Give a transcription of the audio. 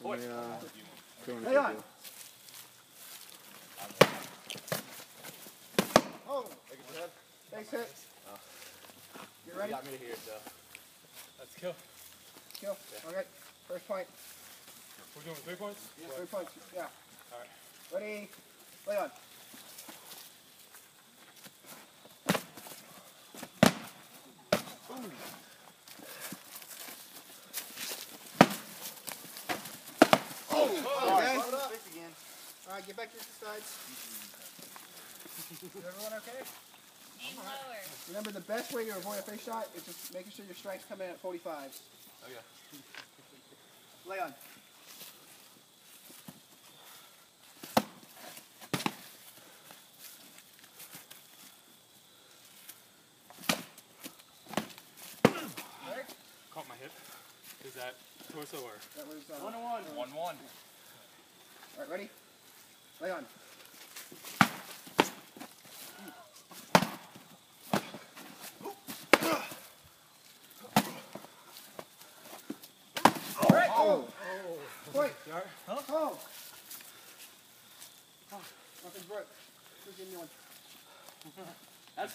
Lay on. Oh. Thanks, hit. You ready? Got me here, so. Let's kill. Kill. Okay. First point. We're doing 3 points? Yeah. 3 points. Yeah. Alright. Ready? Lay on. Okay. Alright, get back to the sides. Is everyone okay? Aim lower. Remember, the best way to avoid a face shot is just making sure your strikes come in at 45s. Oh, yeah. Lay on. Right? Caught my hip. Is that torso or? That was 1-1. 1-1. Alright, ready? Lay on. Alright. Oh. Point. Huh? Oh. Nothing's broke. Just give me one. That's